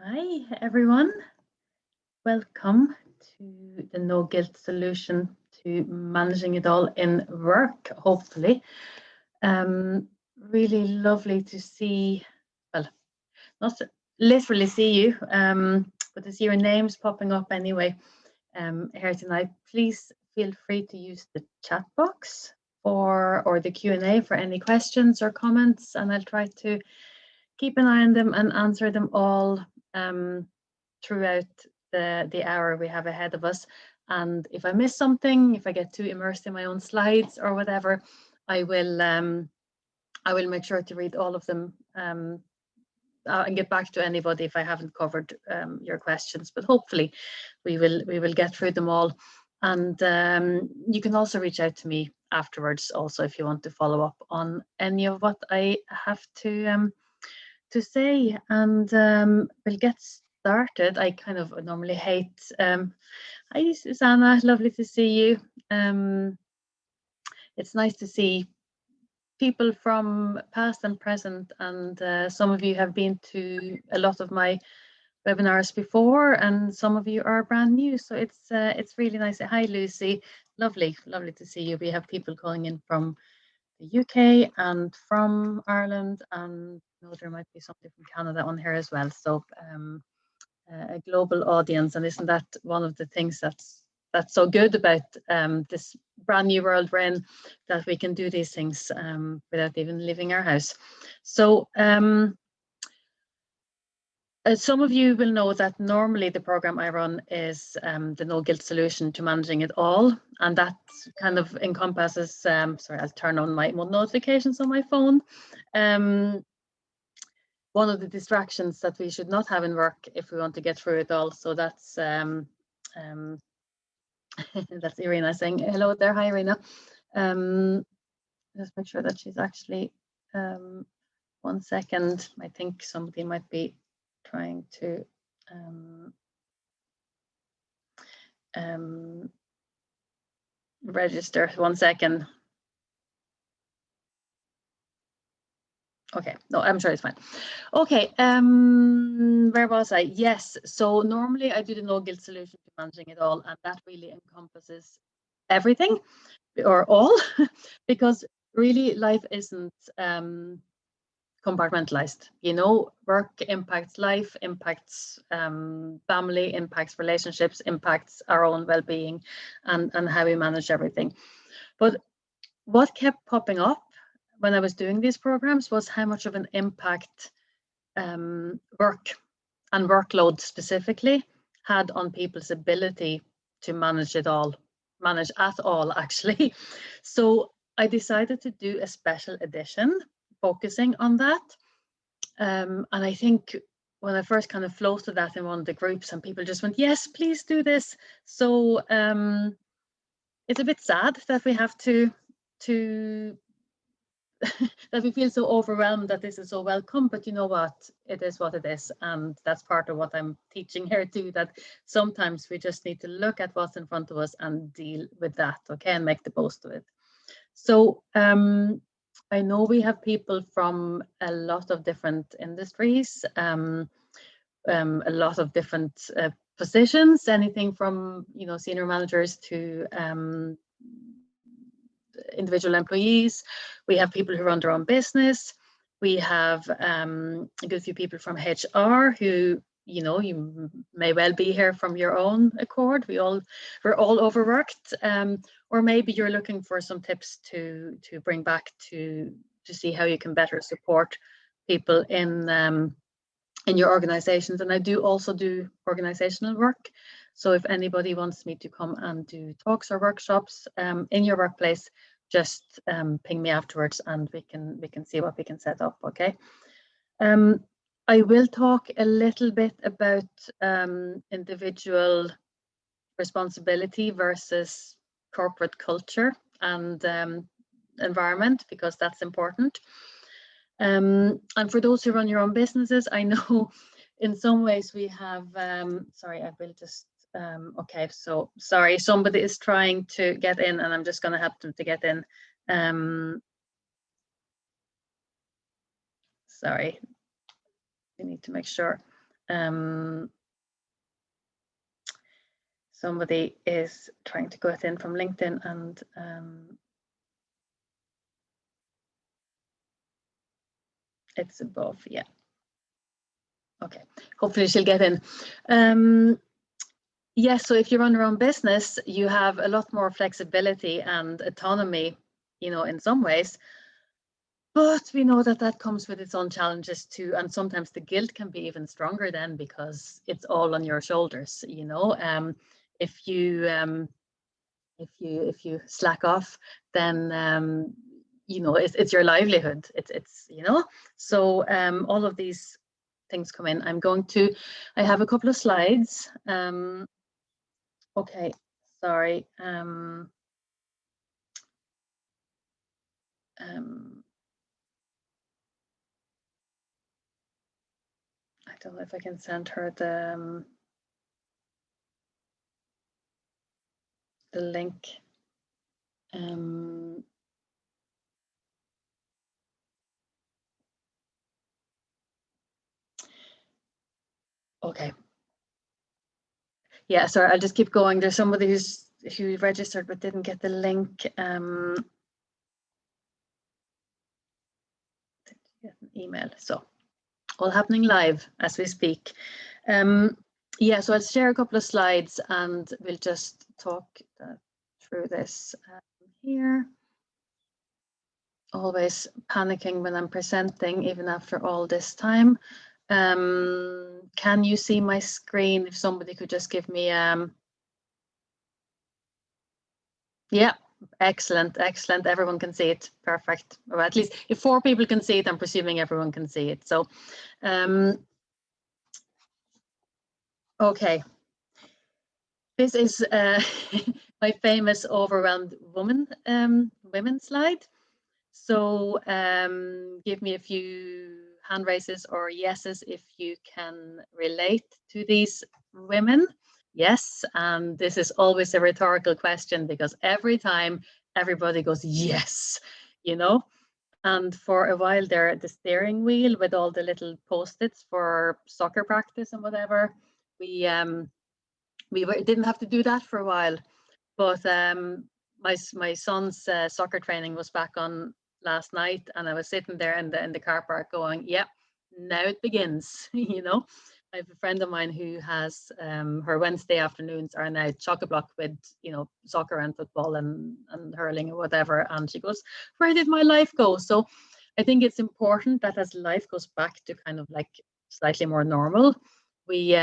Hi, everyone. Welcome to the No Guilt solution to managing it all in work, hopefully. Really lovely to see, well, not literally see you, but to see your names popping up anyway here tonight. Please feel free to use the chat box or the Q&A for any questions or comments, and I'll try to keep an eye on them and answer them all throughout the hour we have ahead of us. And if I miss something, if I get too immersed in my own slides or whatever, I will make sure to read all of them and get back to anybody if I haven't covered your questions. But hopefully, we will get through them all. And you can also reach out to me afterwards, also if you want to follow up on any of what I have to say. And we'll get started. I kind of normally hate. Hi, Susanna. Lovely to see you. It's nice to see people from past and present, and some of you have been to a lot of my webinars before, and some of you are brand new. So it's really nice. Hi, Lucy. Lovely to see you. We have people calling in from the UK and from Ireland, and there might be somebody from Canada on here as well. So a global audience, and isn't that one of the things that's so good about this brand new world we're in, that we can do these things without even leaving our house. So some of you will know that normally the program I run is the No Guilt solution to managing it all, and that kind of encompasses. Sorry, I'll turn on my notifications on my phone. One of the distractions that we should not have in work if we want to get through it all. So that's that's Irina saying hello there. Hi, Irina. Just make sure that she's actually. 1 second. I think somebody might be trying to. Register. 1 second. Okay, no, I'm sure it's fine. Okay, where was I? Yes, so normally I do the no guilt solution to managing it all, and that really encompasses everything or all, because really life isn't compartmentalized. You know, work impacts life, impacts family, impacts relationships, impacts our own well-being, and how we manage everything. But what kept popping up when I was doing these programs was how much of an impact work and workload specifically had on people's ability to manage at all actually. So I decided to do a special edition focusing on that. And I think when I first kind of floated that in one of the groups, and people just went, yes, please do this. So it's a bit sad that we have to that we feel so overwhelmed that this is so welcome, but you know what, it is what it is, and that's part of what I'm teaching here too, that sometimes we just need to look at what's in front of us and deal with that, okay, and make the most of it. So I know we have people from a lot of different industries, a lot of different positions, anything from senior managers to individual employees. We have people who run their own business. We have a good few people from HR who, you may well be here from your own accord. We're all overworked, or maybe you're looking for some tips to bring back to see how you can better support people in your organizations. And I do also do organizational work. So if anybody wants me to come and do talks or workshops in your workplace, just ping me afterwards, and we can see what we can set up. Okay. I will talk a little bit about individual responsibility versus corporate culture and environment, because that's important. And for those who run your own businesses, I know in some ways we have, sorry, I will just, okay, so sorry, somebody is trying to get in and I'm just going to help them to get in. Sorry, we need to make sure Somebody is trying to get in from LinkedIn, and it's above, yeah. Okay, hopefully she'll get in. Yeah, so if you run your own business, you have a lot more flexibility and autonomy, in some ways. But we know that that comes with its own challenges too, and sometimes the guilt can be even stronger then because it's all on your shoulders. If you if you slack off, then it's your livelihood. It's so all of these things come in. I have a couple of slides. Okay, sorry. I don't know if I can send her the link. Okay. Yeah, sorry, I'll just keep going. There's somebody who registered but didn't get the link. Did you get an email? So all happening live as we speak. Yeah, so I'll share a couple of slides and we'll just talk through this here. Always panicking when I'm presenting, even after all this time. Can you see my screen? If somebody could just give me yeah, excellent. Everyone can see it. Perfect. Or at least if 4 people can see it, I'm presuming everyone can see it. So okay, this is my famous overwhelmed women slide. So give me a few hand raises or yeses if you can relate to these women. Yes, and this is always a rhetorical question because every time everybody goes yes, and for a while there at the steering wheel with all the little post-its for soccer practice and whatever, we didn't have to do that for a while. But my son's soccer training was back on last night, and I was sitting there in the car park going, "Yep, now it begins." I have a friend of mine who has her Wednesday afternoons are now chock-a-block with soccer and football and hurling or whatever, and she goes, "Where did my life go?" So I think it's important that as life goes back to kind of like slightly more normal, we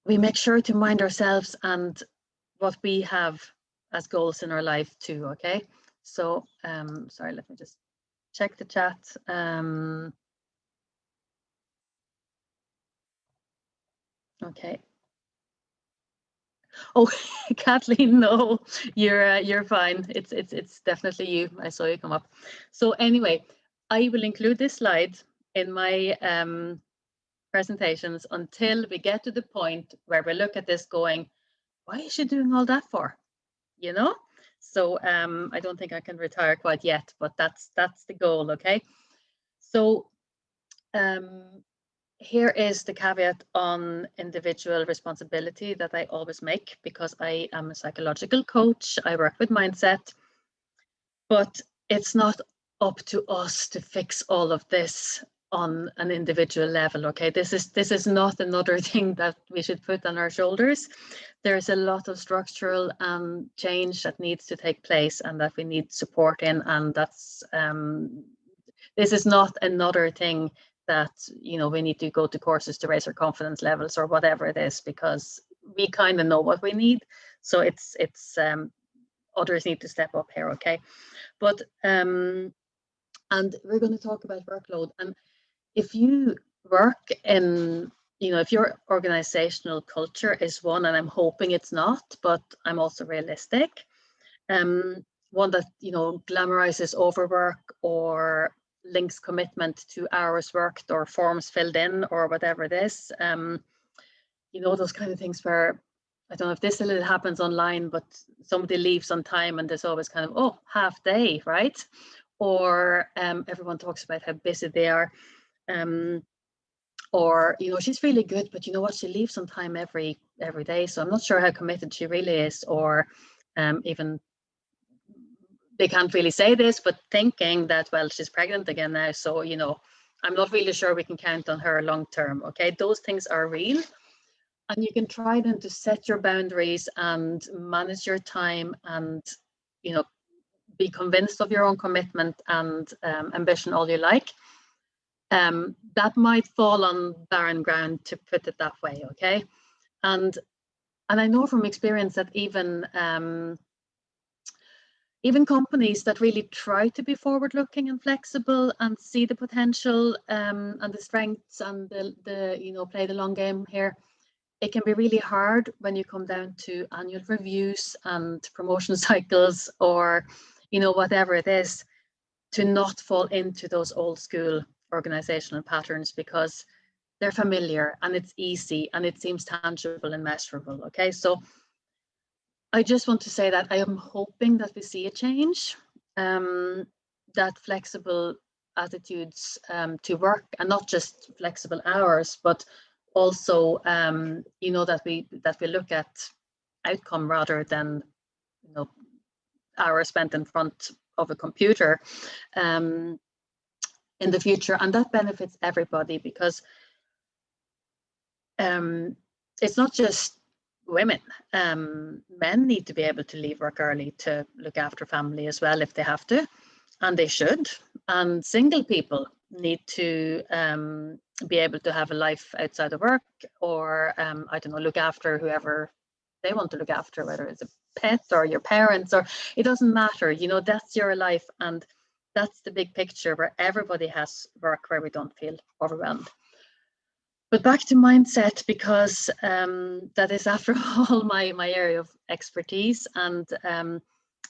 make sure to mind ourselves and what we have as goals in our life too. Okay, so sorry, let me just check the chat. Okay. Oh, Kathleen, no, you're fine. It's definitely you. I saw you come up. So anyway, I will include this slide in my presentations until we get to the point where we look at this going, why is she doing all that for? So I don't think I can retire quite yet, but that's the goal. Okay, so here is the caveat on individual responsibility that I always make, because I am a psychological coach. I work with mindset, but it's not up to us to fix all of this on an individual level. Okay, this is not another thing that we should put on our shoulders. There's a lot of structural change that needs to take place and that we need support in, and that's this is not another thing that we need to go to courses to raise our confidence levels or whatever it is, because we kind of know what we need. So it's others need to step up here. Okay, but and we're going to talk about workload. And if you work in, if your organizational culture is one, and I'm hoping it's not, but I'm also realistic, one that glamorizes overwork or links commitment to hours worked or forms filled in or whatever it is, those kind of things where, I don't know if this still happens online, but somebody leaves on time and there's always kind of, oh, half day, right? Or everyone talks about how busy they are. or, you know, she's really good, but you know what, she leaves on time every day, so I'm not sure how committed she really is. Or even they can't really say this, but thinking that, well, she's pregnant again now, so, you know, I'm not really sure we can count on her long term. Okay, those things are real. And you can try then to set your boundaries and manage your time, and, you know, be convinced of your own commitment and ambition all you like. That might fall on barren ground, to put it that way. Okay, and I know from experience that even companies that really try to be forward-looking and flexible and see the potential and the strengths and the you know, play the long game here, it can be really hard when you come down to annual reviews and promotion cycles, or, you know, whatever it is, to not fall into those old school organizational patterns, because they're familiar and it's easy and it seems tangible and measurable. Okay, so I just want to say that I am hoping that we see a change, that flexible attitudes to work, and not just flexible hours, but also, you know, that we look at outcome rather than, you know, hours spent in front of a computer in the future, and that benefits everybody, because it's not just women. Men need to be able to leave work early to look after family as well if they have to, and they should. And single people need to be able to have a life outside of work, or I don't know, look after whoever they want to look after, whether it's a pet or your parents, or it doesn't matter. You know, that's your life, and that's the big picture where everybody has work where we don't feel overwhelmed. But back to mindset, because that is, after all, my area of expertise, and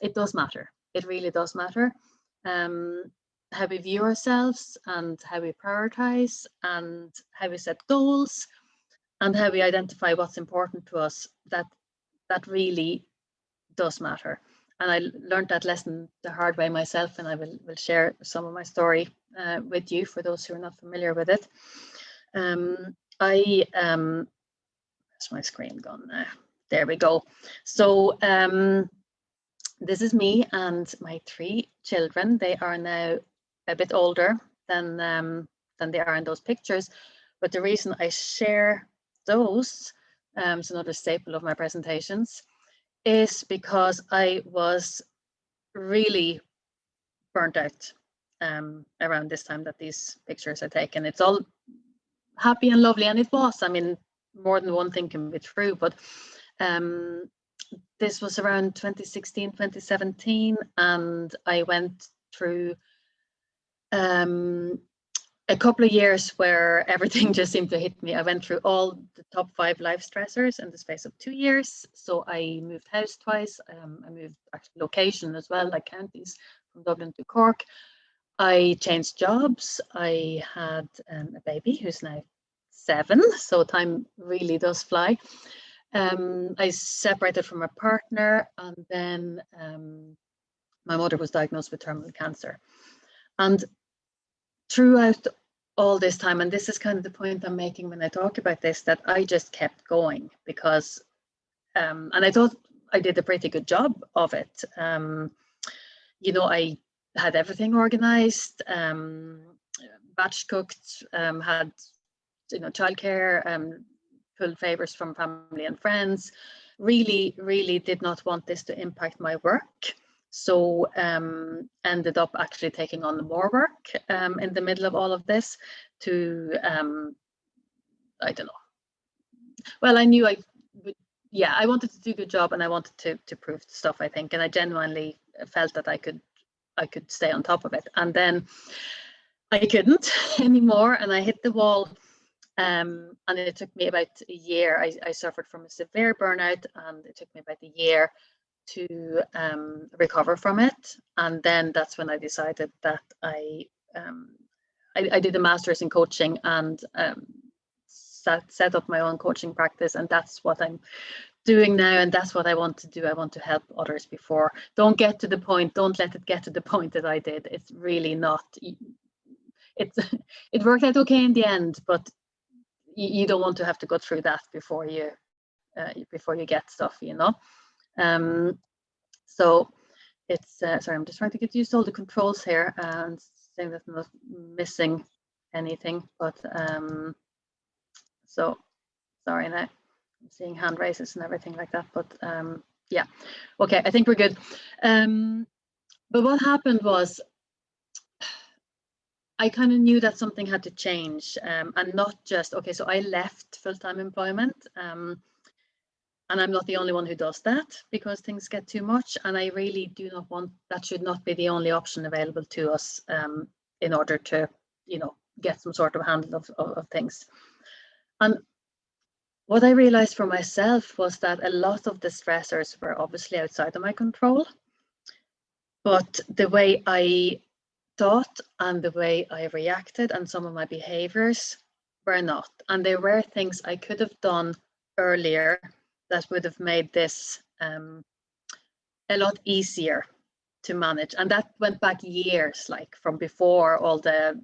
it does matter. It really does matter. How we view ourselves, and how we prioritize, and how we set goals, and how we identify what's important to us, that really does matter. And I learned that lesson the hard way myself, and I will share some of my story with you, for those who are not familiar with it. Where's my screen gone now? There we go. So this is me and my 3 children. They are now a bit older than they are in those pictures. But the reason I share those, it's another staple of my presentations, is because I was really burnt out around this time that these pictures are taken. It's all happy and lovely, and it was. I mean, more than one thing can be true, but this was around 2016, 2017, and I went through a couple of years where everything just seemed to hit me. I went through all the top 5 life stressors in the space of 2 years. So I moved house twice. I moved actually location as well, like counties, from Dublin to Cork. I changed jobs. I had a baby who's now 7, so time really does fly. I separated from a partner, and then my mother was diagnosed with terminal cancer. And throughout all this time, and this is kind of the point I'm making when I talk about this, that I just kept going, because, and I thought I did a pretty good job of it. You know, I had everything organized, batch cooked, had, you know, childcare, pulled favors from family and friends. Really did not want this to impact my work. So ended up actually taking on more work in the middle of all of this to, I don't know. Well, I knew I would, yeah, I wanted to do a good job, and I wanted to prove stuff, I think, and I genuinely felt that I could stay on top of it. And then I couldn't anymore, and I hit the wall. And it took me about a year. I suffered from a severe burnout, and it took me about a year to recover from it. And then that's when I decided that I did a master's in coaching, and set up my own coaching practice, and that's what I'm doing now, and that's what I want to do. I want to help others before. Don't let it get to the point that I did. It's really not. It worked out okay in the end, but you don't want to have to go through that before you get stuff, you know. So it's sorry, I'm just trying to get used to all the controls here and saying that I'm not missing anything, but so sorry now, I'm seeing hand raises and everything like that, but yeah, okay, I think we're good. But what happened was I kind of knew that something had to change, and not just, okay, so I left full-time employment, and I'm not the only one who does that because things get too much, and I really do not want, that should not be the only option available to us in order to, you know, get some sort of handle of things. And what I realized for myself was that a lot of the stressors were obviously outside of my control, but the way I thought and the way I reacted and some of my behaviors were not. And there were things I could have done earlier that would have made this a lot easier to manage. And that went back years, like from before all the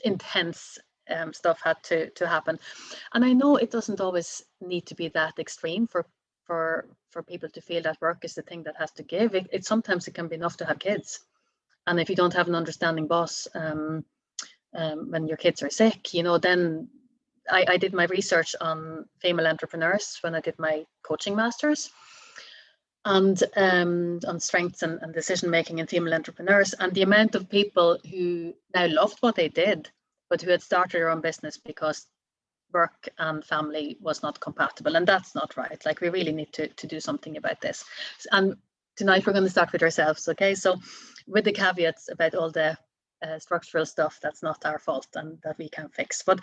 intense stuff had to happen. And I know it doesn't always need to be that extreme for people to feel that work is the thing that has to give. It sometimes it can be enough to have kids. And if you don't have an understanding boss when your kids are sick, you know, then I did my research on female entrepreneurs when I did my coaching masters, and on strengths and decision making in female entrepreneurs, and the amount of people who now loved what they did, but who had started their own business because work and family was not compatible. And that's not right. Like, we really need to do something about this. And tonight we're going to start with ourselves, okay? So with the caveats about all the structural stuff that's not our fault and that we can fix. But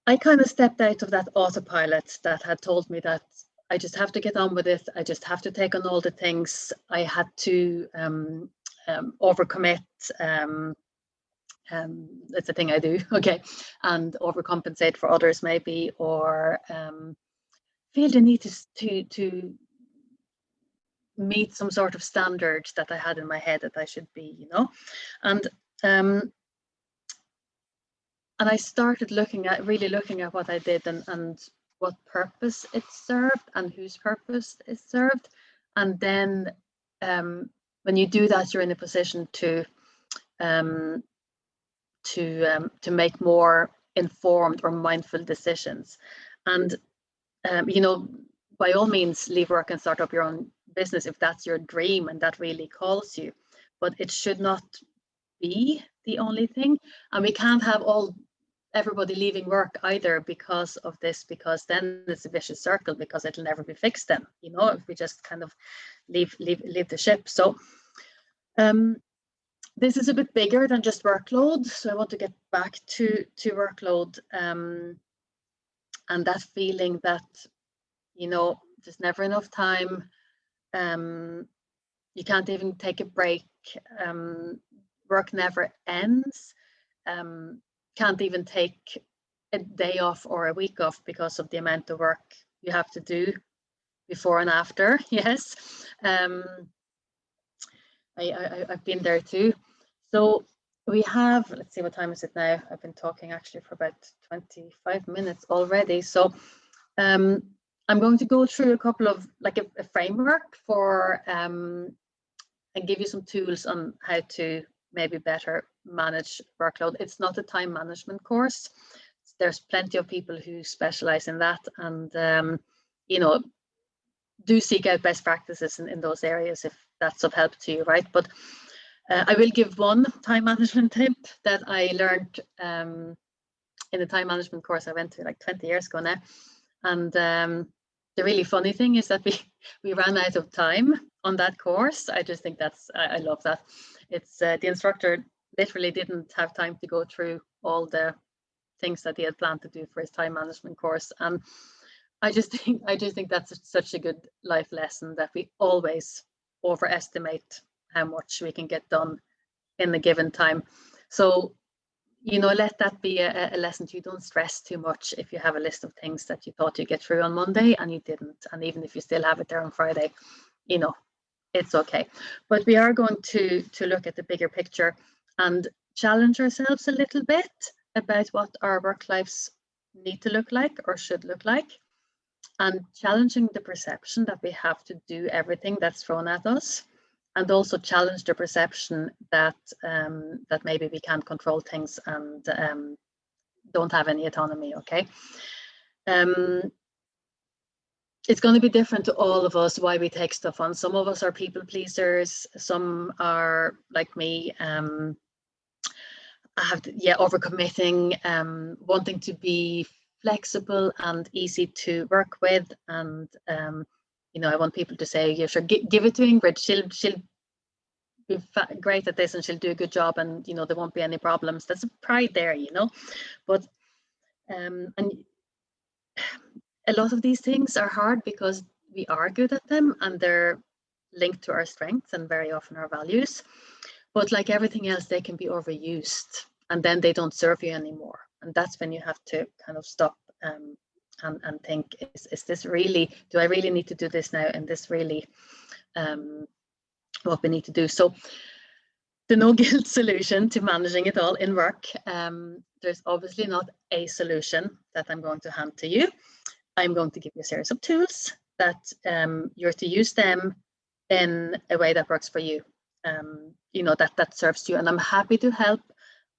I kind of stepped out of that autopilot that had told me that I just have to get on with it. I just have to take on all the things. I had to overcommit. It's a thing I do, okay, and overcompensate for others maybe, or feel the need to meet some sort of standard that I had in my head that I should be, you know. And I started really looking at what I did and what purpose it served and whose purpose it served. And then when you do that, you're in a position to make more informed or mindful decisions. And you know, by all means, leave work and start up your own business if that's your dream and that really calls you. But it should not be the only thing. And we can't have everybody leaving work either because of this, because then it's a vicious circle, because it'll never be fixed then, you know, if we just kind of leave the ship. So this is a bit bigger than just workload. So I want to get back to workload and that feeling that, you know, there's never enough time. You can't even take a break. Work never ends. Can't even take a day off or a week off because of the amount of work you have to do before and after. Yes, I've been there too. So we have, let's see, what time is it now? I've been talking actually for about 25 minutes already. So I'm going to go through a couple of, like a framework for, and give you some tools on how to maybe better manage workload. It's not a time management course. There's plenty of people who specialize in that, and you know, do seek out best practices in those areas if that's of help to you, right? But I will give one time management tip that I learned in a time management course I went to like 20 years ago now. And the really funny thing is that we ran out of time on that course. I just think I love that. It's the instructor literally didn't have time to go through all the things that he had planned to do for his time management course. And I just think that's such a good life lesson, that we always overestimate how much we can get done in a given time. So, you know, let that be a lesson to you. Don't stress too much if you have a list of things that you thought you'd get through on Monday and you didn't. And even if you still have it there on Friday, you know, it's okay. But we are going to look at the bigger picture and challenge ourselves a little bit about what our work lives need to look like or should look like, and challenging the perception that we have to do everything that's thrown at us, and also challenge the perception that that maybe we can't control things and don't have any autonomy. Okay. It's going to be different to all of us why we take stuff on. Some of us are people pleasers, some are like me, I have to, overcommitting, wanting to be flexible and easy to work with, and I want people to say, yeah, sure, give it to Ingrid, she'll be great at this and she'll do a good job, and there won't be any problems. There's a pride there, but and a lot of these things are hard because we are good at them and they're linked to our strengths and very often our values. But like everything else, they can be overused and then they don't serve you anymore. And that's when you have to kind of stop and think, is this really, do I really need to do this now? And this really what we need to do? So the no guilt solution to managing it all in work, there's obviously not a solution that I'm going to hand to you. I'm going to give you a series of tools that you're to use them in a way that works for you, that serves you. And I'm happy to help.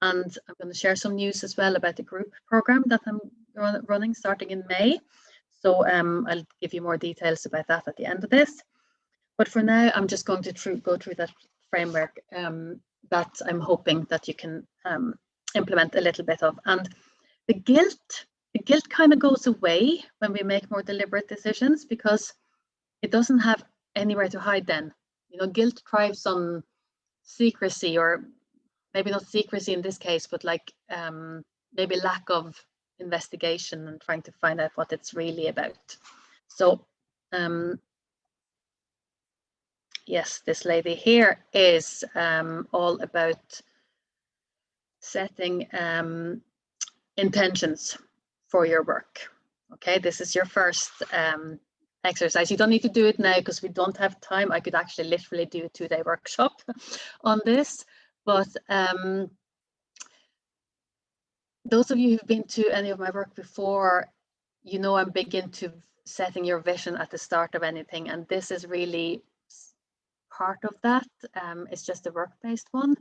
And I'm going to share some news as well about the group program that I'm running starting in May. So I'll give you more details about that at the end of this. But for now, I'm just going to go through that framework that I'm hoping that you can implement a little bit of. And the guilt kind of goes away when we make more deliberate decisions because it doesn't have anywhere to hide then. Guilt thrives on secrecy, or maybe not secrecy in this case, but like maybe lack of investigation and trying to find out what it's really about. So yes, this lady here is all about setting intentions for your work. Okay, this is your first exercise. You don't need to do it now because we don't have time. I could actually literally do a 2-day workshop on this, but those of you who've been to any of my work before, I'm big into setting your vision at the start of anything, and this is really part of that. It's just a work-based one.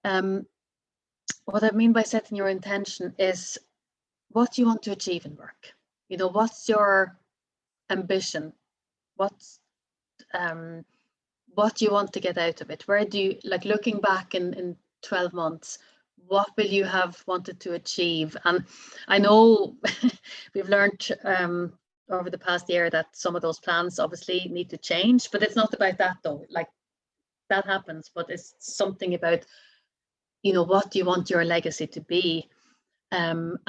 What I mean by setting your intention is what you want to achieve in work. What's your ambition? What you want to get out of it? Where do you, like, looking back in 12 months, what will you have wanted to achieve? And I know we've learned over the past year that some of those plans obviously need to change, but it's not about that though. Like, that happens, but it's something about, what do you want your legacy to be? And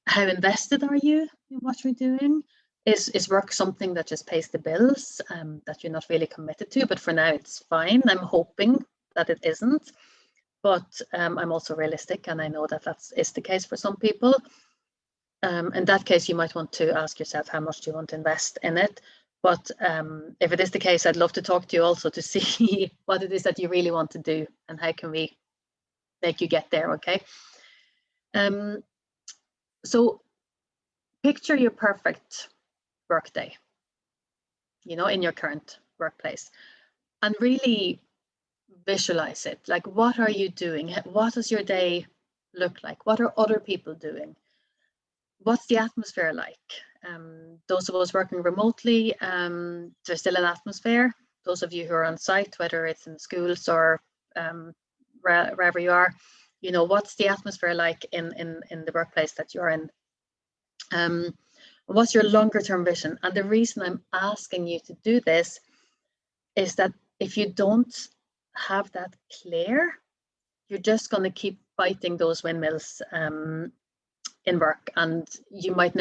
how invested are you in what you're doing? Is work something that just pays the bills, that you're not really committed to? But for now, it's fine. I'm hoping that it isn't. But I'm also realistic, and I know that is the case for some people. In that case, you might want to ask yourself, how much do you want to invest in it? But if it is the case, I'd love to talk to you also to see what it is that you really want to do and how can we make you get there, okay? So picture your perfect workday, in your current workplace, and really visualize it. Like, what are you doing? What does your day look like? What are other people doing? What's the atmosphere like? Those of us working remotely, there's still an atmosphere. Those of you who are on site, whether it's in schools or wherever you are, what's the atmosphere like in the workplace that you're in? What's your longer term vision? And the reason I'm asking you to do this is that if you don't have that clear, you're just going to keep fighting those windmills in work, and you might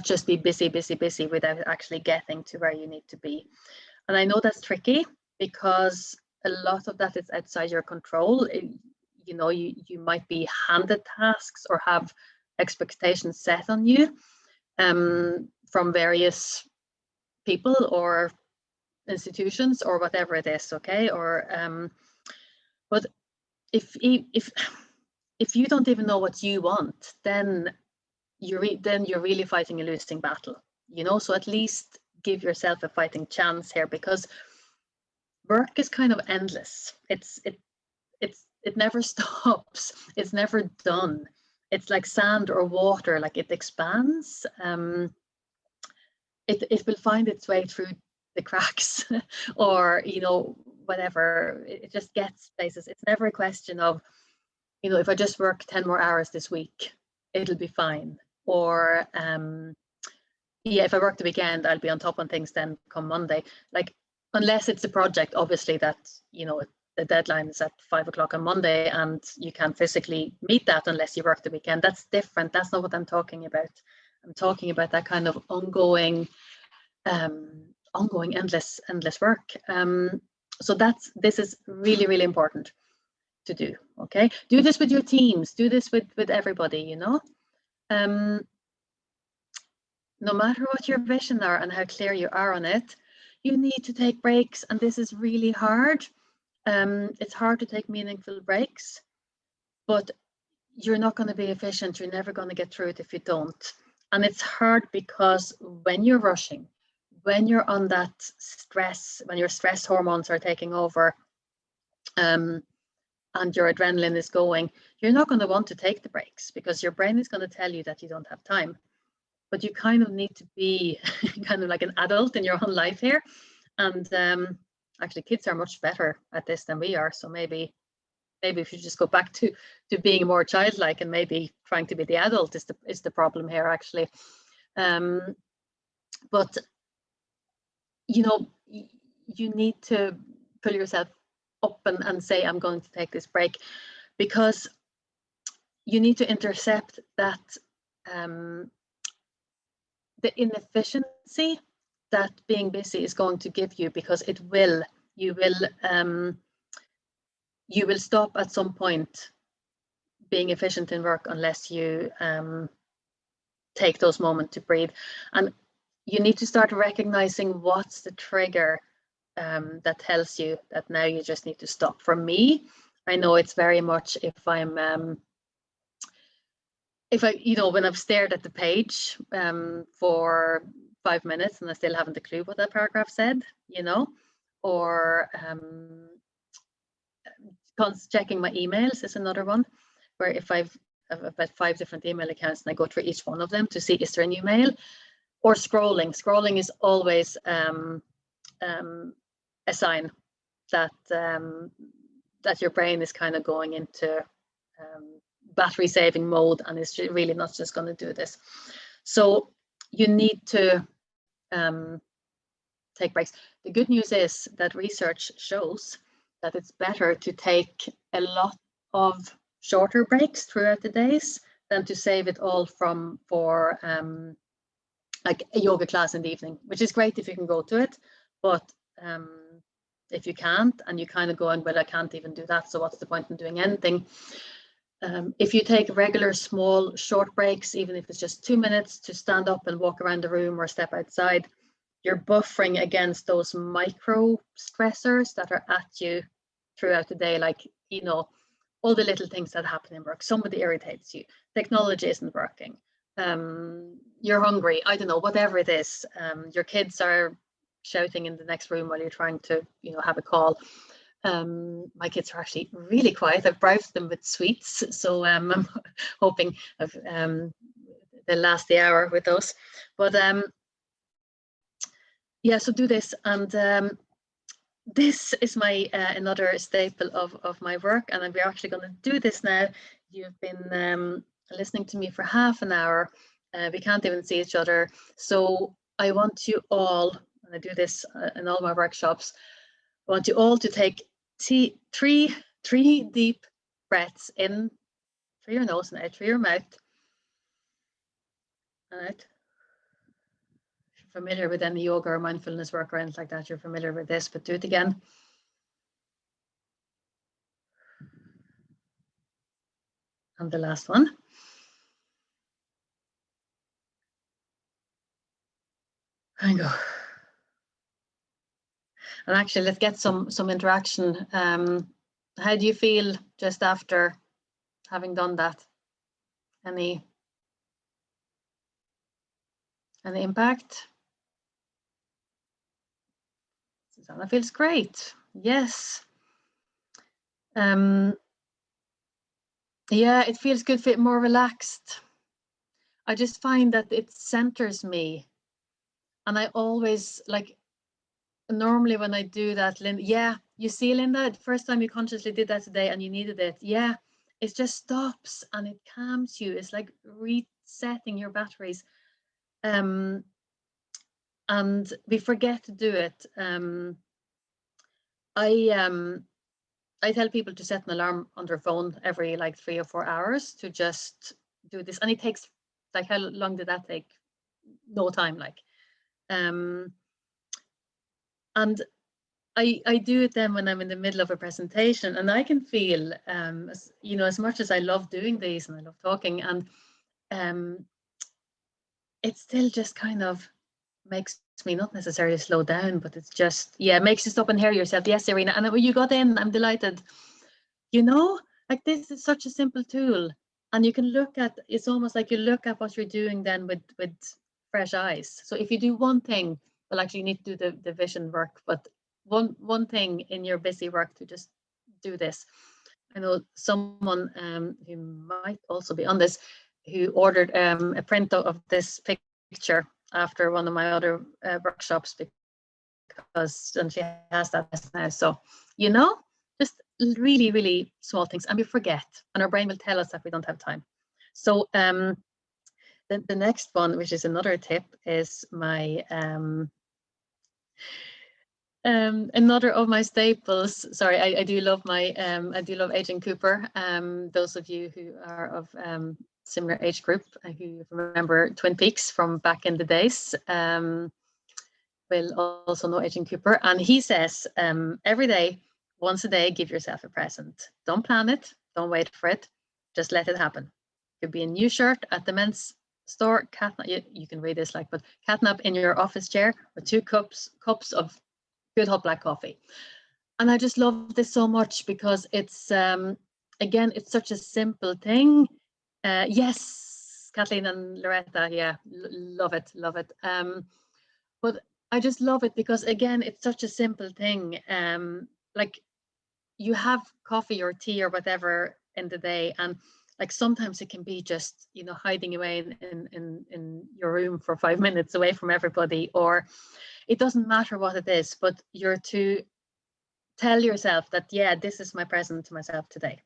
just be busy without actually getting to where you need to be. And I know that's tricky because a lot of that is outside your control. You might be handed tasks or have expectations set on you from various people or institutions or whatever it is, okay? Or but if if you don't even know what you want, then you're really fighting a losing battle, you know. So at least give yourself a fighting chance here, because work is kind of endless. It never stops. It's never done. It's like sand or water, like it expands. It will find its way through the cracks or, you know, whatever. It just gets places. It's never a question of, you know, if I just work 10 more hours this week, it'll be fine. Or yeah, if I work the weekend, I'll be on top on things then come Monday. Like, unless it's a project, obviously, that, you know, the deadline is at 5 o'clock on Monday and you can't physically meet that unless you work the weekend. That's different. That's not what I'm talking about. I'm talking about that kind of ongoing endless work. So this is really, really important to do. Okay, do this with your teams, do this with everybody, you know. No matter what your vision are and how clear you are on it, you need to take breaks, and this is really hard. It's hard to take meaningful breaks, but you're not going to be efficient. You're never going to get through it if you don't. And it's hard because when you're rushing, when you're on that stress, when your stress hormones are taking over, and your adrenaline is going, you're not going to want to take the breaks because your brain is going to tell you that you don't have time. But you kind of need to be kind of like an adult in your own life here. And actually, kids are much better at this than we are. So maybe if you just go back to being more childlike, and maybe trying to be the adult is the problem here, actually. But you know, you need to pull yourself up and say, I'm going to take this break, because you need to intercept that the inefficiency that being busy is going to give you, because you will stop at some point being efficient in work unless you take those moments to breathe. And you need to start recognizing what's the trigger that tells you that now you just need to stop. For me, I know it's very much if you know, when I've stared at the page for 5 minutes and I still haven't a clue what that paragraph said, you know, or checking my emails is another one, where if I've about 5 different email accounts and I go through each one of them to see, is there a new mail? Or scrolling. Scrolling is always a sign that that your brain is kind of going into battery saving mode and is really not just going to do this. So you need to take breaks. The good news is that research shows that it's better to take a lot of shorter breaks throughout the days than to save it all for like a yoga class in the evening, which is great if you can go to it, but if you can't, and you kind of go in, well, I can't even do that, so what's the point in doing anything? If you take regular small short breaks, even if it's just 2 minutes to stand up and walk around the room or step outside, you're buffering against those micro stressors that are at you throughout the day, like, you know, all the little things that happen in work. Somebody irritates you, technology isn't working, you're hungry, I don't know, whatever it is, your kids are shouting in the next room while you're trying to, you know, have a call. My kids are actually really quiet. I've bribed them with sweets, so I'm hoping they'll last the hour with those. But yeah, so do this, and this is my another staple of my work, and we're actually going to do this now. You've been listening to me for half an hour. We can't even see each other, so I want you all, and I do this in all my workshops, I want you all to take three deep breaths in through your nose and out through your mouth. And out. If you're familiar with any yoga or mindfulness work or anything like that, you're familiar with this, but do it again. And the last one. And go. And actually, let's get some interaction. How do you feel just after having done that? Any impact? Susanna feels great. Yes. Yeah, it feels good, feel more relaxed. I just find that it centers me. And I always like, normally when I do that, Linda, yeah, you see, Linda, the first time you consciously did that today and you needed it. Yeah, it just stops and it calms you. It's like resetting your batteries. And we forget to do it. I tell people to set an alarm on their phone every like 3 or 4 hours to just do this. And it takes, like, how long did that take? No time, like. And I do it then when I'm in the middle of a presentation, and I can feel, you know, as much as I love doing these and I love talking, and it still just kind of makes me not necessarily slow down, but it's just, yeah, it makes you stop and hear yourself. Yes, Irina, and when you got in, I'm delighted. You know, like, this is such a simple tool, and you can look at, it's almost like you look at what you're doing then with fresh eyes. So if you do one thing, well, actually you need to do the vision work, but one thing in your busy work, to just do this. I know someone who might also be on this, who ordered a print of this picture after one of my other workshops, because, and she has that now. So, you know, just really, really small things, and we forget, and our brain will tell us that we don't have time. So the next one, which is another tip, is my another of my staples. Sorry, I do love my I do love Agent Cooper. Those of you who are of similar age group, who remember Twin Peaks from back in the days, will also know Agent Cooper. And he says, every day, once a day, give yourself a present. Don't plan it, don't wait for it, just let it happen. It could be a new shirt at the men's store, catnap, you can read this, like, but catnap in your office chair, or 2 cups of good hot black coffee. And I just love this so much, because it's, again, it's such a simple thing. Yes, Kathleen and Loretta, yeah, love it, love it. But I just love it because, again, it's such a simple thing. Like, you have coffee or tea or whatever in the day, and like, sometimes it can be just, you know, hiding away in your room for 5 minutes away from everybody, or it doesn't matter what it is, but you're to tell yourself that, yeah, this is my present to myself today.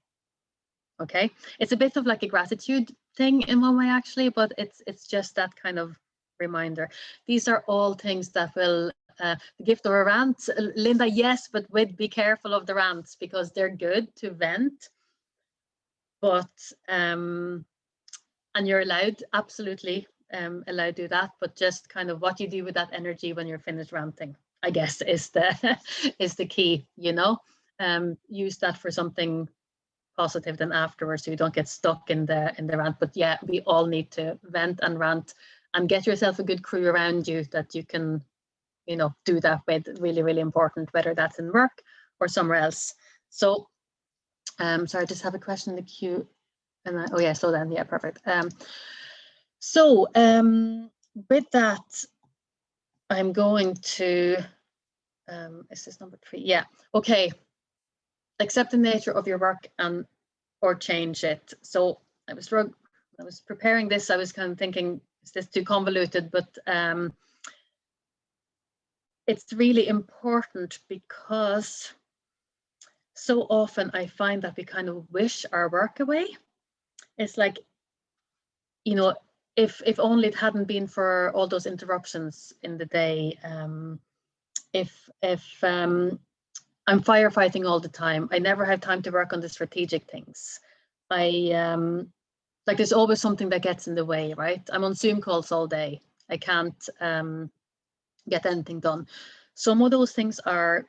Okay, it's a bit of like a gratitude thing in one way, actually, but it's just that kind of reminder. These are all things that will, the gift or a rant, Linda, yes, but be careful of the rants, because they're good to vent, but and you're allowed, absolutely allowed to do that, but just kind of what you do with that energy when you're finished ranting, I guess, is the is the key, you know. Use that for something positive then afterwards, so you don't get stuck in the rant. But yeah, we all need to vent and rant, and get yourself a good crew around you that you can, you know, do that with. Really, really important, whether that's in work or somewhere else. So sorry, I just have a question in the queue, and oh yeah, so then, yeah, perfect. So with that, I'm going to is this number 3? Yeah, okay. Accept the nature of your work and or change it. So I was preparing this, I was kind of thinking, is this too convoluted? But it's really important, because so often I find that we kind of wish our work away. It's like, you know, if only it hadn't been for all those interruptions in the day. If I'm firefighting all the time, I never have time to work on the strategic things. Like, there's always something that gets in the way, right? I'm on Zoom calls all day. I can't get anything done. Some of those things are,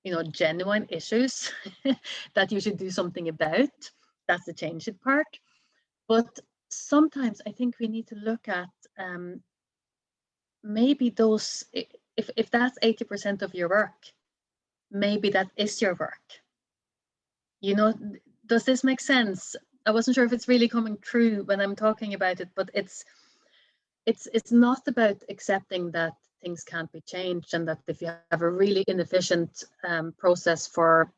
you know, genuine issues that you should do something about. That's the change it part. But sometimes I think we need to look at maybe those, if that's 80% of your work, maybe that is your work. You know, does this make sense? I wasn't sure if it's really coming through when I'm talking about it, but it's not about accepting that things can't be changed, and that if you have a really inefficient process for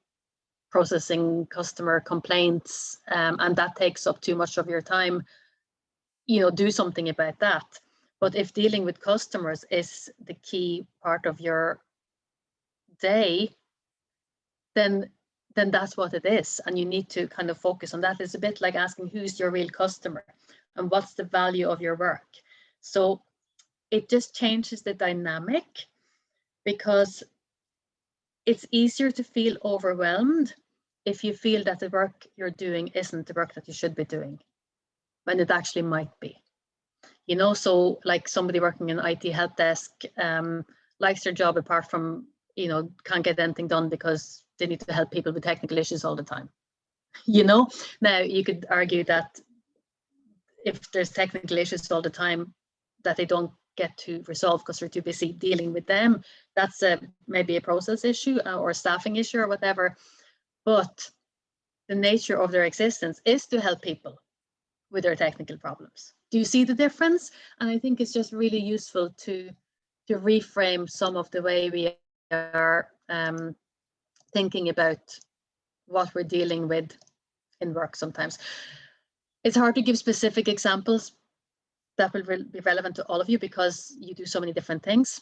processing customer complaints, and that takes up too much of your time, do something about that. But if dealing with customers is the key part of your day, then that's what it is, and you need to kind of focus on that. It's a bit like asking who's your real customer and what's the value of your work. So it just changes the dynamic, because it's easier to feel overwhelmed if you feel that the work you're doing isn't the work that you should be doing, when it actually might be. So like somebody working in IT help desk likes their job, apart from, can't get anything done because they need to help people with technical issues all the time. Now you could argue that if there's technical issues all the time that they don't get to resolve because they're too busy dealing with them, that's maybe a process issue or a staffing issue or whatever. But the nature of their existence is to help people with their technical problems. Do you see the difference? And I think it's just really useful to reframe some of the way we are thinking about what we're dealing with in work sometimes. It's hard to give specific examples that will be relevant to all of you, because you do so many different things,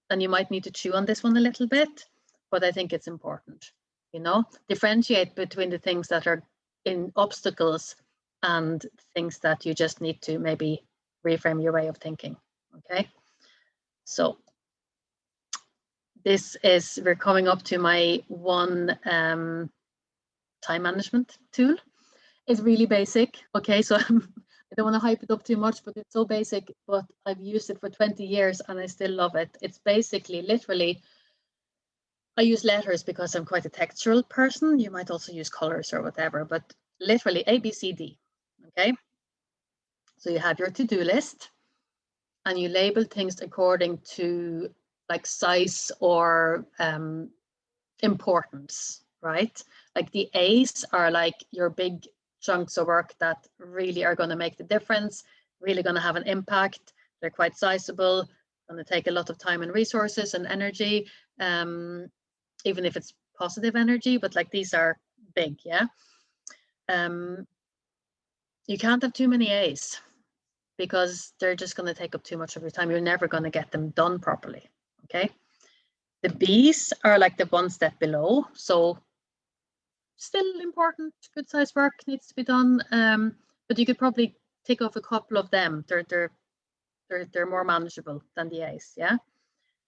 and you might need to chew on this one a little bit, but I think it's important, differentiate between the things that are in obstacles and things that you just need to maybe reframe your way of thinking. Okay, so we're coming up to my one time management tool. It's really basic. Okay, so I don't want to hype it up too much, but it's so basic, but I've used it for 20 years and I still love it. It's basically, literally, I use letters because I'm quite a textual person. You might also use colors or whatever, but literally A, B, C, D. Okay, so you have your to-do list and you label things according to like size or importance, right? Like the A's are like your big chunks of work that really are going to make the difference, really going to have an impact. They're quite sizable, going to take a lot of time and resources and energy, even if it's positive energy, but like these are big, yeah? You can't have too many A's, because they're just going to take up too much of your time. You're never going to get them done properly, okay? The B's are like the one step below, so still important, good size work needs to be done, but you could probably take off a couple of them. They're more manageable than the A's, yeah?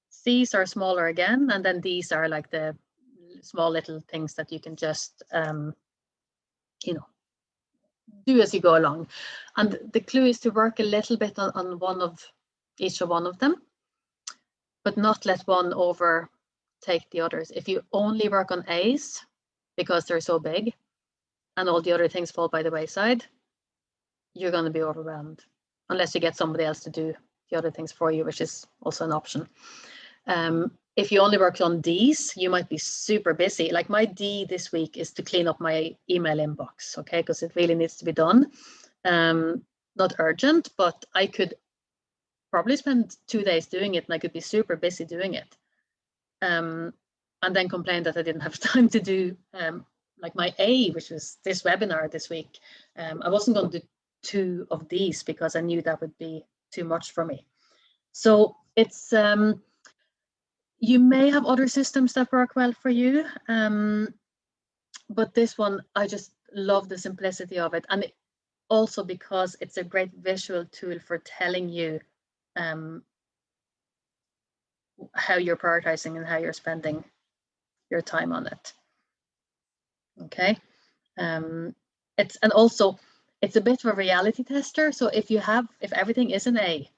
C's are smaller again, and then these are like the small little things that you can just, do as you go along. And the clue is to work a little bit on each one of them, but not let one overtake the others. If you only work on A's because they're so big and all the other things fall by the wayside, you're going to be overwhelmed, unless you get somebody else to do the other things for you, which is also an option. If you only work on D's, you might be super busy. Like my D this week is to clean up my email inbox, okay? Because it really needs to be done. Not urgent, but I could probably spend 2 days doing it, and I could be super busy doing it. And then complain that I didn't have time to do like my A, which was this webinar this week. I wasn't going to do 2 of these because I knew that would be too much for me. So it's, you may have other systems that work well for you, but this one, I just love the simplicity of it. And also because it's a great visual tool for telling you how you're prioritizing and how you're spending your time on it. Okay, it's a bit of a reality tester. So if everything is an A,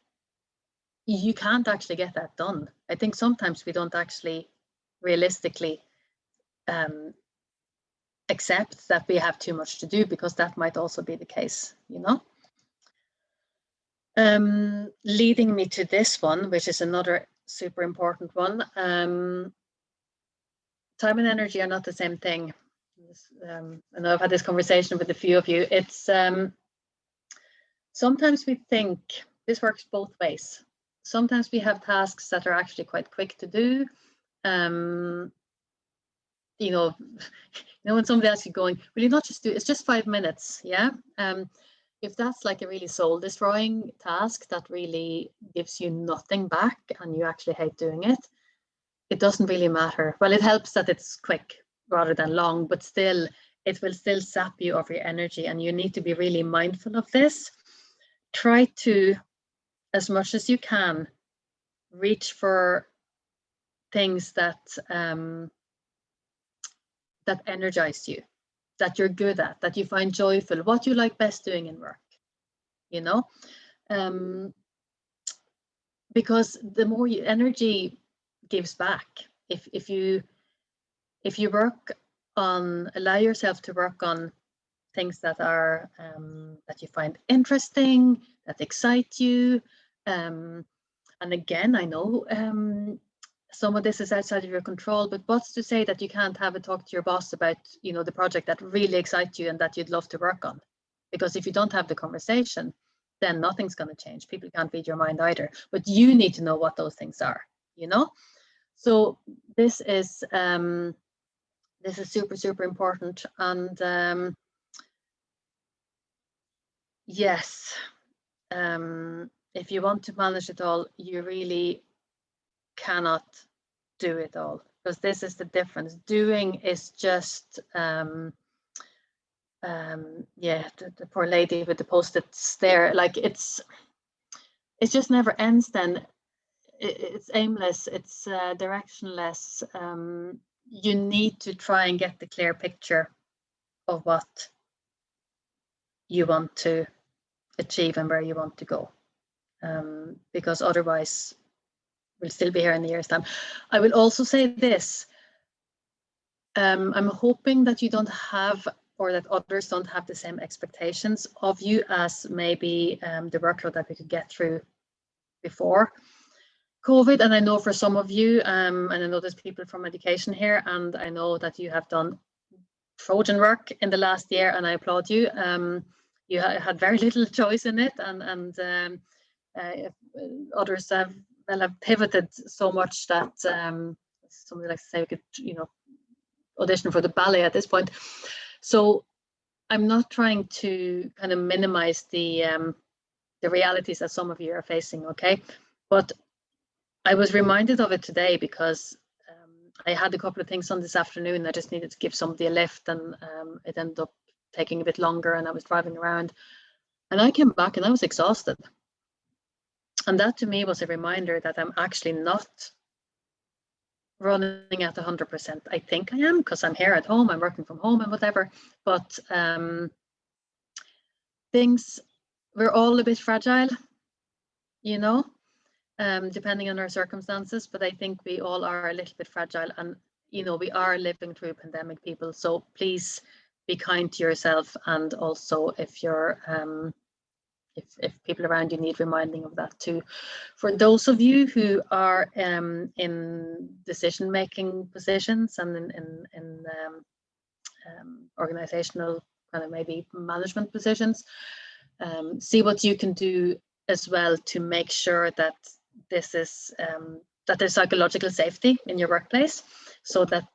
you can't actually get that done. I think sometimes we don't actually realistically accept that we have too much to do, because that might also be the case, leading me to this one, which is another super important one. Time and energy are not the same thing. I know I've had this conversation with a few of you. It's sometimes we think this works both ways. Sometimes we have tasks that are actually quite quick to do. You know, when somebody else is going, will you not just do it's just 5 minutes? Yeah. If that's like a really soul destroying task that really gives you nothing back and you actually hate doing it, it doesn't really matter. Well, it helps that it's quick rather than long, but still, it will still sap you of your energy, and you need to be really mindful of this. Try to, as much as you can, reach for things that that energize you, that you're good at, that you find joyful, what you like best doing in work, you know, because the more energy gives back. If you work on, allow yourself to work on things that are that you find interesting, that excite you, and again, I know some of this is outside of your control, but what's to say that you can't have a talk to your boss about, you know, the project that really excites you and that you'd love to work on? Because if you don't have the conversation, then nothing's going to change. People can't read your mind either, but you need to know what those things are, you know? So this is super, super important. And yes, if you want to manage it all, you really cannot do it all, because this is the difference. Doing is just yeah, the poor lady with the post-its there, like it's just never ends. Then it's aimless, it's directionless. You need to try and get the clear picture of what you want to achieve and where you want to go, because otherwise we'll still be here in a year's time. I will also say this, I'm hoping that you don't have, or that others don't have, the same expectations of you as maybe the workload that we could get through before COVID. And I know for some of you, and I know there's people from education here, and I know that you have done Trojan work in the last year, and I applaud you. You had very little choice in it, and others have pivoted so much that somebody likes to say we could, you know, audition for the ballet at this point. So I'm not trying to kind of minimize the realities that some of you are facing, okay? But I was reminded of it today because I had a couple of things on this afternoon. I just needed to give somebody a lift, and it ended up taking a bit longer, and I was driving around, and I came back and I was exhausted. And that to me was a reminder that I'm actually not running at 100%. I think I am, because I'm here at home, I'm working from home and whatever, but things, we're all a bit fragile, you know, depending on our circumstances, but I think we all are a little bit fragile, and, you know, we are living through a pandemic, people, so please be kind to yourself. And also, if you're if people around you need reminding of that too. For those of you who are in decision-making positions and in organizational kind of maybe management positions, see what you can do as well to make sure that this is that there's psychological safety in your workplace, so that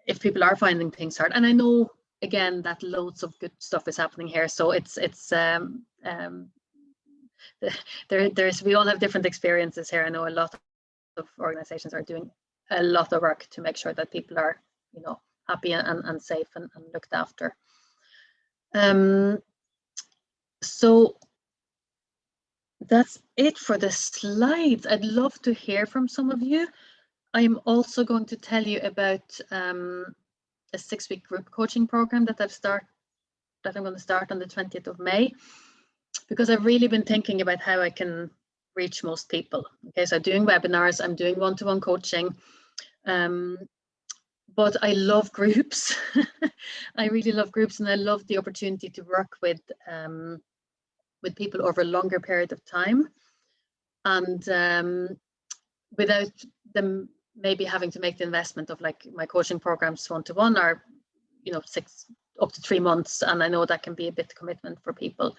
if people are finding things hard, and I know again that loads of good stuff is happening here, so there's we all have different experiences here. I know a lot of organizations are doing a lot of work to make sure that people are, you know, happy and safe and looked after. So that's it for the slides. I'd love to hear from some of you. I'm also going to tell you about a 6-week group coaching program that I'm going to start on the 20th of May, because I've really been thinking about how I can reach most people. Okay, so I'm doing webinars, I'm doing one-to-one coaching, but I love groups. I really love groups, and I love the opportunity to work with people over a longer period of time, and without them maybe having to make the investment of like my coaching programs 1-to-1 or, you know, 6 up to 3 months. And I know that can be a bit of commitment for people.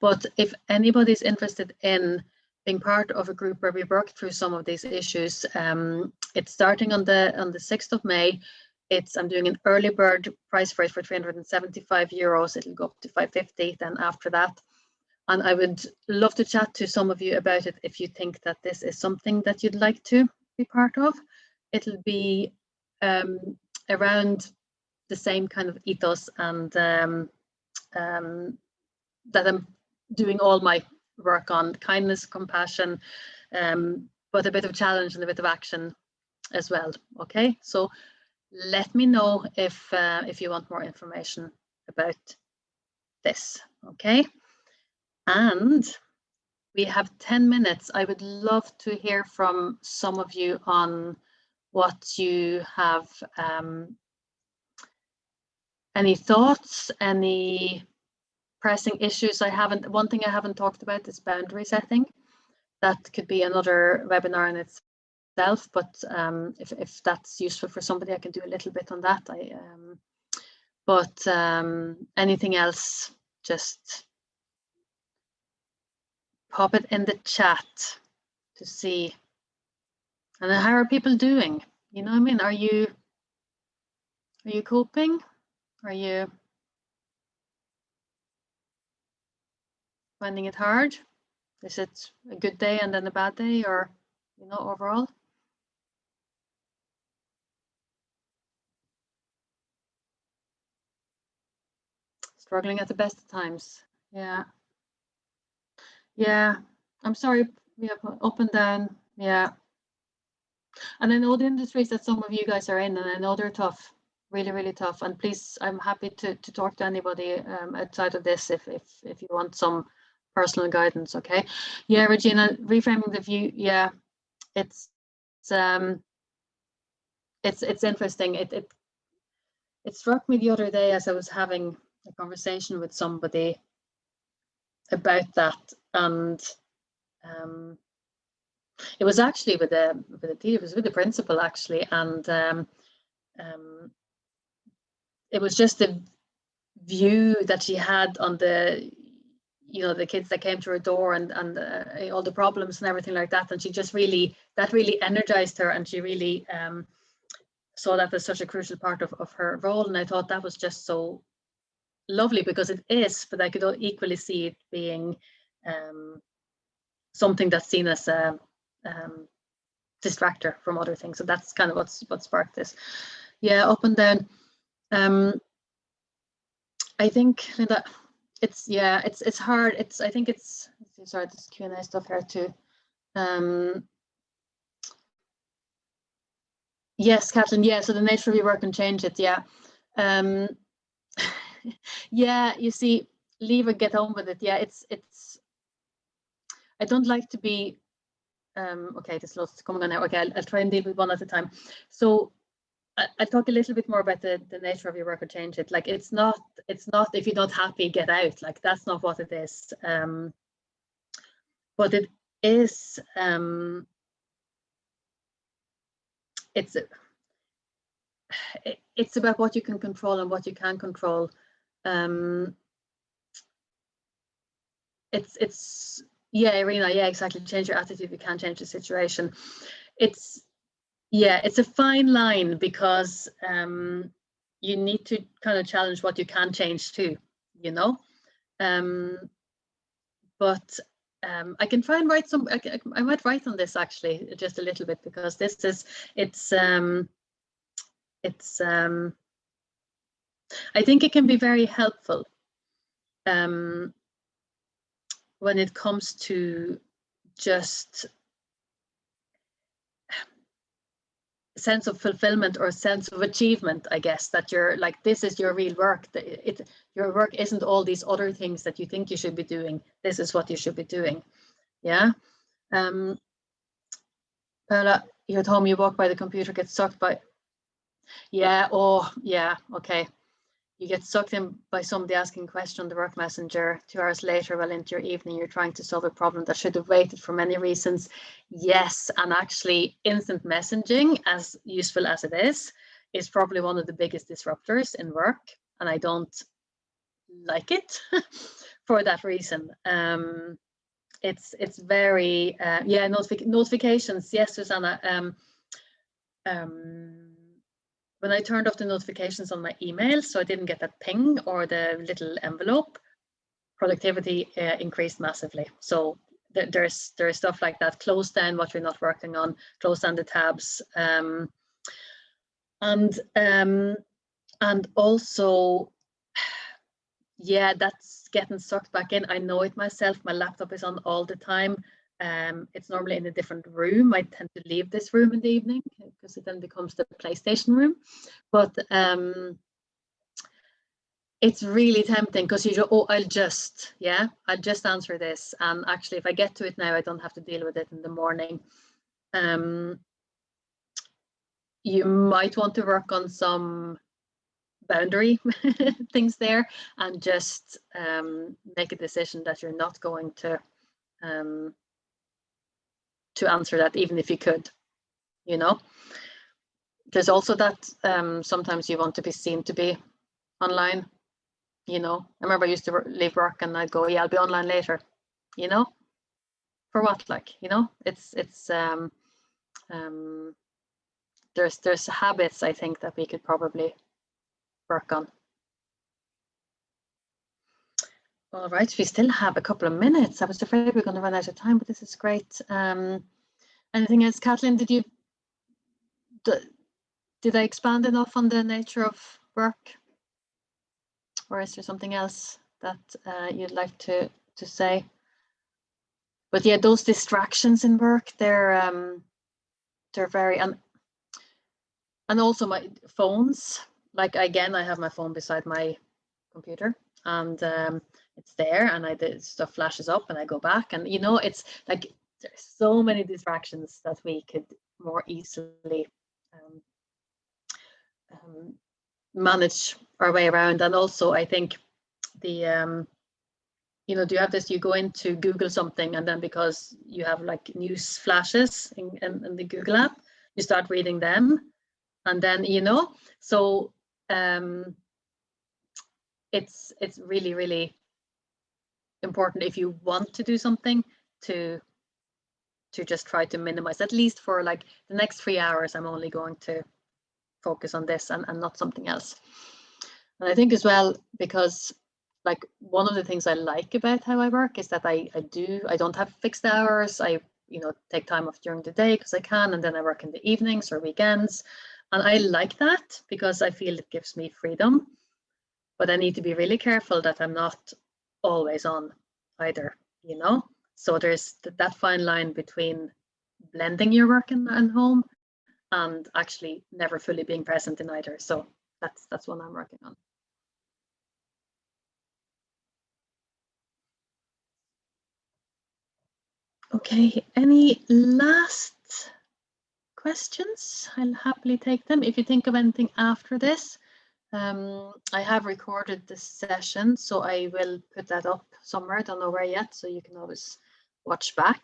But if anybody's interested in being part of a group where we work through some of these issues, it's starting on the 6th of May. I'm doing an early bird price for it for €375. It'll go up to 550 then after that. And I would love to chat to some of you about it if you think that this is something that you'd like to be part of. It'll be around the same kind of ethos and that I'm doing all my work on: kindness, compassion, but a bit of challenge and a bit of action as well. Okay, so let me know if you want more information about this. Okay, and we have 10 minutes. I would love to hear from some of you on what you have, any thoughts, any pressing issues. One thing I haven't talked about is boundary setting. That could be another webinar in itself, but if that's useful for somebody, I can do a little bit on that. But anything else, just pop it in the chat to see. And then how are people doing? You know what I mean? Are you coping? Are you finding it hard? Is it a good day and then a bad day, or, you know, overall? Struggling at the best of times. Yeah. Yeah. I'm sorry. We have up and down. Yeah. And I know the industries that some of you guys are in, and I know they're tough, really, really tough. And please, I'm happy to talk to anybody outside of this if you want some personal guidance. Okay. Yeah, Regina, reframing the view. Yeah, it's interesting. It struck me the other day as I was having a conversation with somebody about that, and it was actually with a it was with the principal actually, and it was just the view that she had on the, you know, the kids that came to her door and all the problems and everything like that, and she just really energized her, and she really saw that as such a crucial part of her role. And I thought that was just so lovely, because it is, but I could equally see it being something that's seen as a distractor from other things. So that's kind of what sparked this. Yeah, up and down. I think, Linda, it's hard. I think it's, sorry, this Q&A stuff here too. Yes, Kathleen. Yeah, so the nature of your work can change it. Yeah. Yeah, you see, leave or get on with it. Yeah, it's I don't like to be okay, there's lots coming on now. Okay, I'll try and deal with one at a time. So I'll talk a little bit more about the nature of your work or change it. Like, it's not if you're not happy, get out. Like, that's not what it is. But it is it's about what you can control and what you can control. It's yeah, Irina, yeah, exactly. Change your attitude, you can't change the situation. It's a fine line, because you need to kind of challenge what you can change too, you know. But I can try and write some. I might write on this actually just a little bit, because this is I think it can be very helpful when it comes to just sense of fulfillment or sense of achievement, I guess, that you're like, this is your real work. Your work isn't all these other things that you think you should be doing. This is what you should be doing. Yeah. Paula, you're at home, you walk by the computer, get sucked by. Yeah. Oh, yeah. Okay. you get sucked in by somebody asking a question on the work messenger. 2 hours later, well into your evening, you're trying to solve a problem that should have waited for many reasons. Yes, and actually instant messaging, as useful as it is probably one of the biggest disruptors in work, and I don't like it for that reason. It's very yeah, notifications. Yes, Susanna. When I turned off the notifications on my email, so I didn't get that ping or the little envelope, productivity increased massively. So there's stuff like that. Close down what you're not working on. Close down the tabs, and also, yeah, that's getting sucked back in. I know it myself. My laptop is on all the time. It's normally in a different room. I tend to leave this room in the evening because it then becomes the PlayStation room. But it's really tempting because you go, oh, I'll just answer this. And actually, if I get to it now, I don't have to deal with it in the morning. You might want to work on some boundary things there, and just make a decision that you're not going to answer that, even if you could. You know, there's also that sometimes you want to be seen to be online. You know, I remember I used to leave work and I'd go, yeah, I'll be online later. You know, for what? Like, you know, it's there's habits, I think, that we could probably work on. All right, we still have a couple of minutes. I was afraid we were going to run out of time, but this is great. Anything else, Kathleen? Did I expand enough on the nature of work, or is there something else that you'd like to say? But yeah, those distractions in work, they're very, and also my phones. Like, again, I have my phone beside my computer, and it's there, and the stuff flashes up, and I go back, and you know, it's like there's so many distractions that we could more easily manage our way around. And also, I think the you know, do you have this? You go into Google something, and then because you have like news flashes in the Google app, you start reading them, and then, you know, so it's really, really important, if you want to do something, to just try to minimize, at least for like the next 3 hours, I'm only going to focus on this and not something else. And I think as well, because like one of the things I like about how I work is that I don't have fixed hours. I, you know, take time off during the day because I can, and then I work in the evenings or weekends. And I like that because I feel it gives me freedom. But I need to be really careful that I'm not always on either, you know? So there's that fine line between blending your work and home and actually never fully being present in either. So that's one I'm working on. Okay, any last questions? I'll happily take them. If you think of anything after this, I have recorded this session, so I will put that up somewhere. I don't know where yet, so you can always watch back.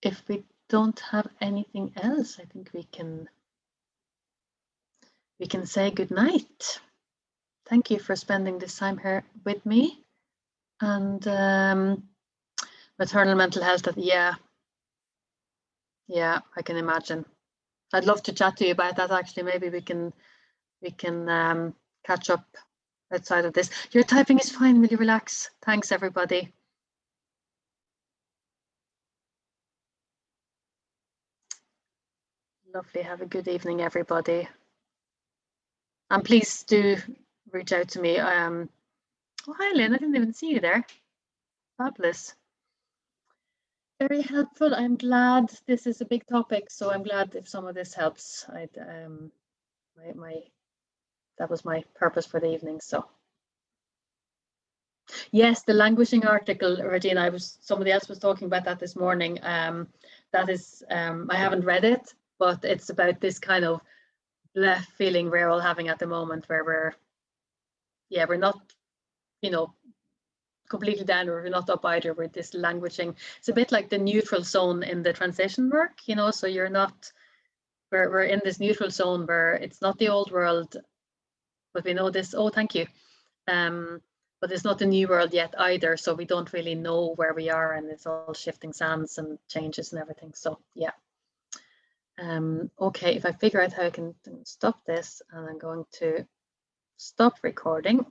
If we don't have anything else, I think we can say good night. Thank you for spending this time here with me. And maternal mental health, yeah, I can imagine. I'd love to chat to you about that, actually. Maybe we can catch up outside of this. Your typing is fine. Will you relax? Thanks, everybody. Lovely. Have a good evening, everybody. And please do reach out to me. Oh, hi, Lynn. I didn't even see you there. Fabulous. Very helpful. I'm glad this is a big topic, so I'm glad if some of this helps. That was my purpose for the evening. So yes, the languishing article, Regina, somebody else was talking about that this morning. That is, I haven't read it, but it's about this kind of left feeling we're all having at the moment, where we're not, you know, completely down, or we're not up either. We're this languishing. It's a bit like the neutral zone in the transition work, you know. So you're not, we're in this neutral zone where it's not the old world, but we know this. Oh, thank you. But it's not the new world yet either. So we don't really know where we are, and it's all shifting sands and changes and everything. So yeah. Okay, if I figure out how I can stop this, and I'm going to stop recording.